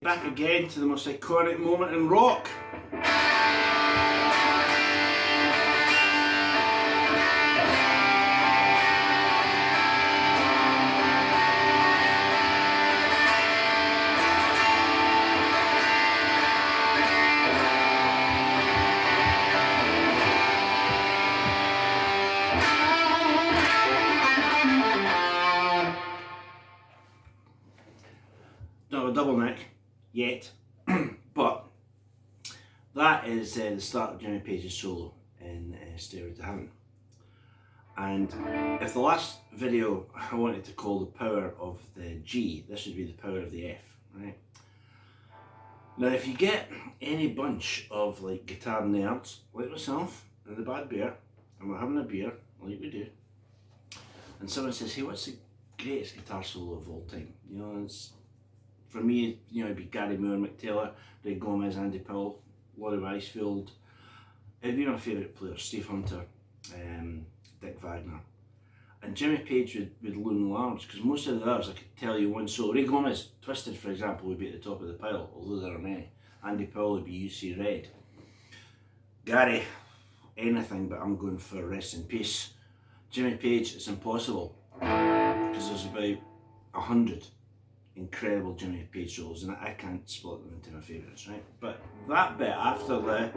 Back again to the most iconic moment in rock. Not a double neck yet, but that is the start of Jimmy Page's solo in Stairway to Heaven. And if the last video I wanted to call the power of the G, this would be the power of the F, right? Now if you get any bunch of like guitar nerds like myself and the Bad Bear, and we're having a beer like we do, and someone says, hey, what's the greatest guitar solo of all time? You know, it's, for me, you know, it'd be Gary Moore, Mick Taylor, Ray Gomez, Andy Powell, Laurie Weisfield. It'd be my favourite players, Steve Hunter, Dick Wagner. And Jimmy Page would loom large, because most of the others I could tell you one solo. Ray Gomez, Twisted for example, would be at the top of the pile, although there are many. Andy Powell would be You See Red. Gary, anything, but I'm going for Rest in Peace. Jimmy Page, it's impossible, because there's about 100 incredible Jimmy Page solos, and I can't split them into my favourites, right? But that bit after the right,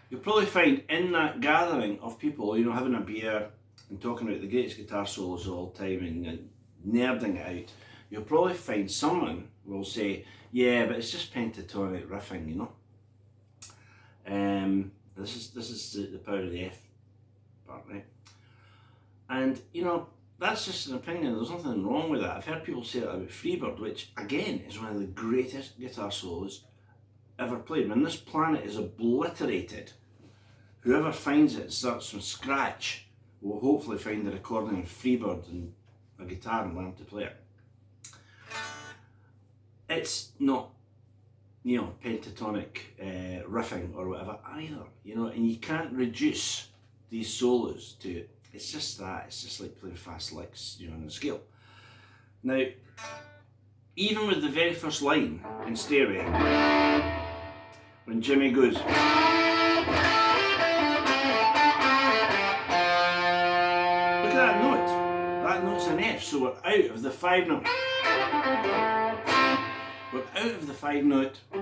you'll probably find in that gathering of people, you know, having a beer and talking about the greatest guitar solos of all time and nerding it out, you'll probably find someone will say, yeah, but it's just pentatonic riffing, you know. This is the power of the F part, right? And you know, that's just an opinion. There's nothing wrong with that. I've heard people say that about Freebird, which again is one of the greatest guitar solos ever played. When this planet is obliterated, whoever finds it and starts from scratch will hopefully find a recording of Freebird and a guitar and learn to play it. It's not, you know, pentatonic riffing or whatever either, you know, and you can't reduce these solos to it. It's just that, it's just like playing fast licks, you know, on a scale. Now, even with the very first line in Stairway, when Jimmy goes, look at that note's an F, so we're out of the 5 note. We're out of the 5 note. We're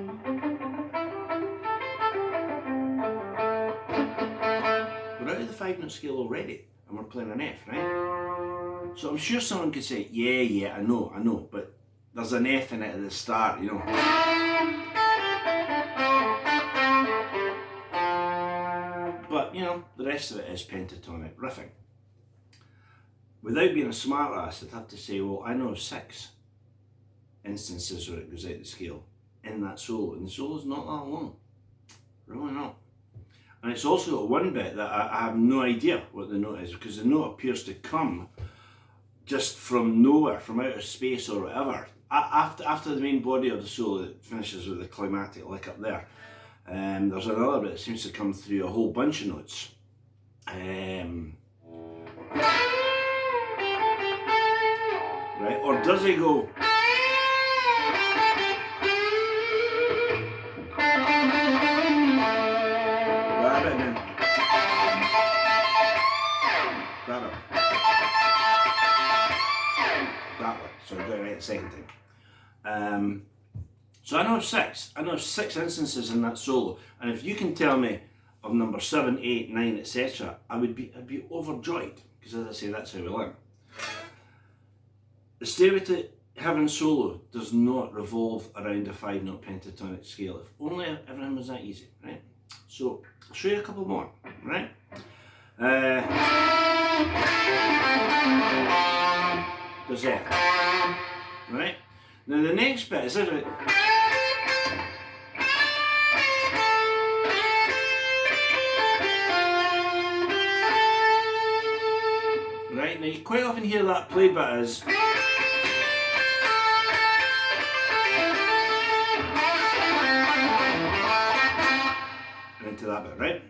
out of the 5 note scale already, and we're playing an F, right? So I'm sure someone could say, yeah, I know, but there's an F in it at the start, you know. But, you know, the rest of it is pentatonic riffing. Without being a smart ass, I'd have to say, well, I know of 6 instances where it goes out the scale in that solo, and the solo's not that long, really not. And it's also got one bit that I have no idea what the note is, because the note appears to come just from nowhere, from outer space or whatever. After the main body of the solo, it finishes with a climatic lick up there. There's another bit that seems to come through a whole bunch of notes. Right, or does he go? So I'm going right the second time. So I know of 6. I know of 6 instances in that solo, and if you can tell me of number 7, 8, 9, etc., I'd be overjoyed, because as I say, that's how we learn. The Stairway to Heaven solo does not revolve around a 5 note pentatonic scale. If only everything was that easy, right? So I'll show you a couple more, right? There's F, right? Now the next bit is right, now you quite often hear that played bit as into that bit, right?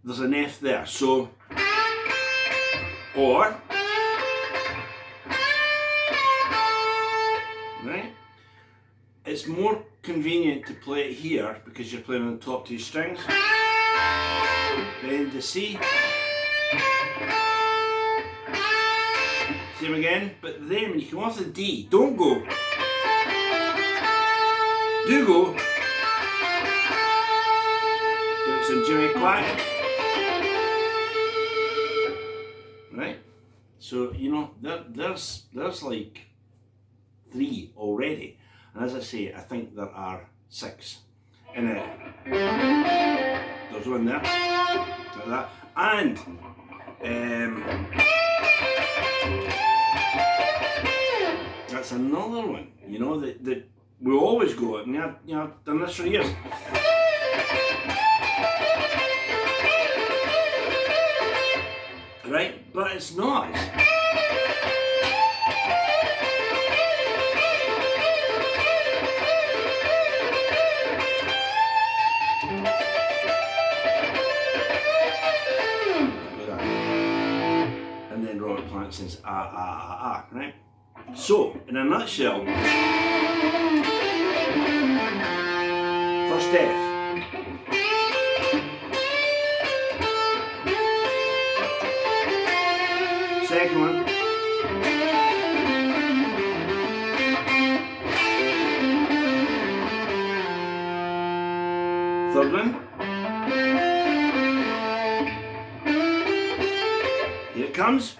There's an F there, so Or, right? It's more convenient to play it here because you're playing on the top two strings. Then the C. Same again, but then when you come off the D, don't go. Do go. Give it some Jimmy quiet. Right? So, you know, there's like 3 already. And as I say, I think there are 6 in it. There's one there, like that. And that's another one, you know, that we always go at, and I've done this for years. Right, but it's not. And then Robert Plant says ah ah ah ah, right? So, in a nutshell, first F. Second one. Third one. Here it comes.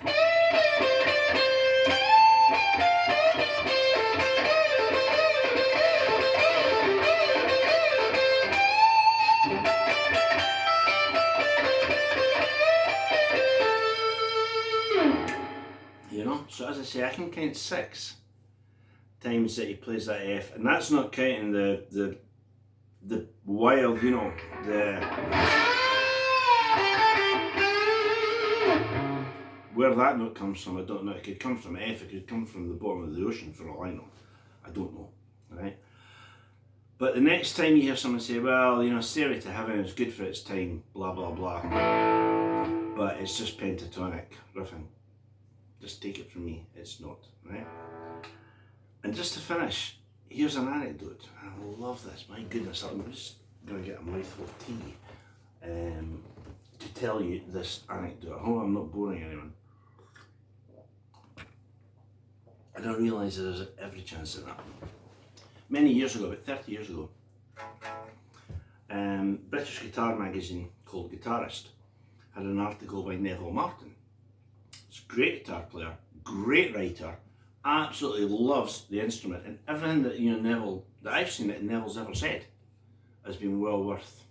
You know, so as I say, I can count 6 times that he plays that F, and that's not counting the wild, you know, where that note comes from, I don't know. It could come from F, it could come from the bottom of the ocean for all I know. I don't know, right? But the next time you hear someone say, well, you know, Stairway to Heaven is good for its time, blah, blah, blah, but it's just pentatonic riffing. Just take it from me, it's not, right? And just to finish, here's an anecdote. I love this, my goodness, I'm just going to get a mouthful of tea to tell you this anecdote. I hope I'm not boring anyone. I don't realise there's every chance of that. Many years ago, about 30 years ago, British guitar magazine called Guitarist had an article by Neville Martin. He's a great guitar player, great writer, absolutely loves the instrument, and everything that, you know, Neville, that I've seen that Neville's ever said has been well worth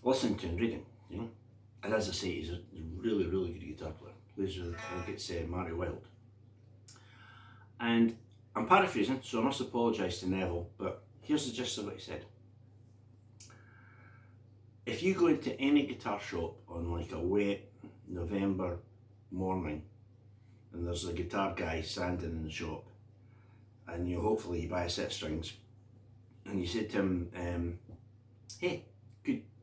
listening to and reading, you know. And as I say, he's a really, really good guitar player. Plays with, I think it's Mary Wild. And I'm paraphrasing, so I must apologise to Neville, but here's the gist of what he said. If you go into any guitar shop on like a wet November morning, and there's a guitar guy standing in the shop, and you hopefully you buy a set of strings, and you say to him, hey,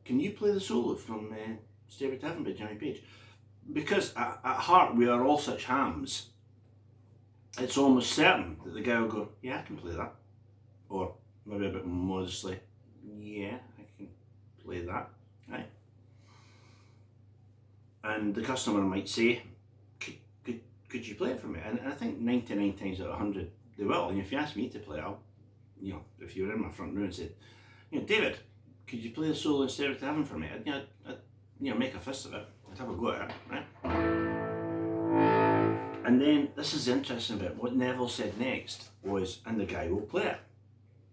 can you play the solo from Stairway to Heaven by Jimmy Page? Because at heart we are all such hams, it's almost certain that the guy will go, yeah, I can play that. Or maybe a bit more modestly, yeah, I can play that, right? And the customer might say, could you play it for me? And I think 99 times out of 100 they will. And if you ask me to play, I'll, you know, if you were in my front row and said, you know, David, could you play the solo in Stairway to Heaven for me? I'd you know, make a fist of it. I'd have a go at it, right? And then this is the interesting bit. What Neville said next was, and the guy will play it,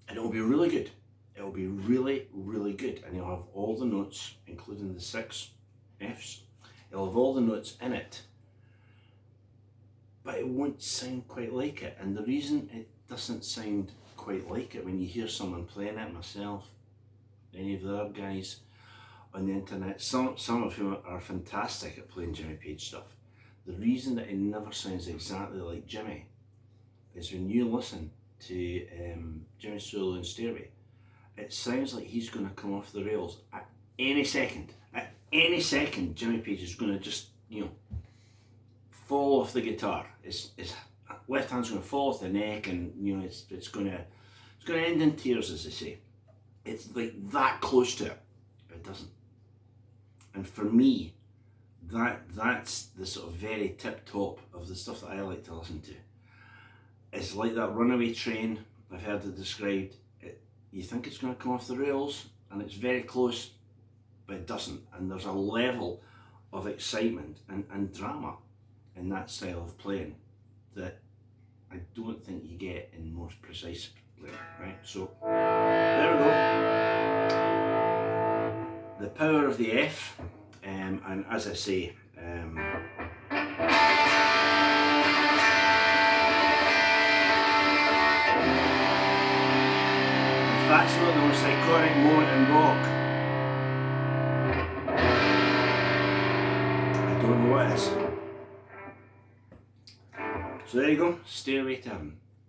and it will be really good. It will be really, really good, and he'll have all the notes, including the 6 Fs. It'll have all the notes in it, but it won't sound quite like it. And the reason it doesn't sound quite like it, when you hear someone playing it, myself, any of the other guys on the internet, some of whom are fantastic at playing Jimmy Page stuff, the reason that it never sounds exactly like Jimmy is when you listen to Jimmy's solo in Stairway, it sounds like he's going to come off the rails at any second. At any second, Jimmy Page is going to just you know, fall off the guitar. It's left hand's going to fall off the neck, and you know it's going to end in tears, as they say. It's like that close to it. It doesn't. And for me, that's the sort of very tip top of the stuff that I like to listen to. It's like that runaway train. I've heard it described. You think it's going to come off the rails, and it's very close, but it doesn't. And there's a level of excitement and drama in that style of playing that I don't think you get in most precise playing, right? So there we go. The power of the F, and as I say, that's not the most iconic moment in rock, I don't know what is. So there you go, Stairway to Heaven.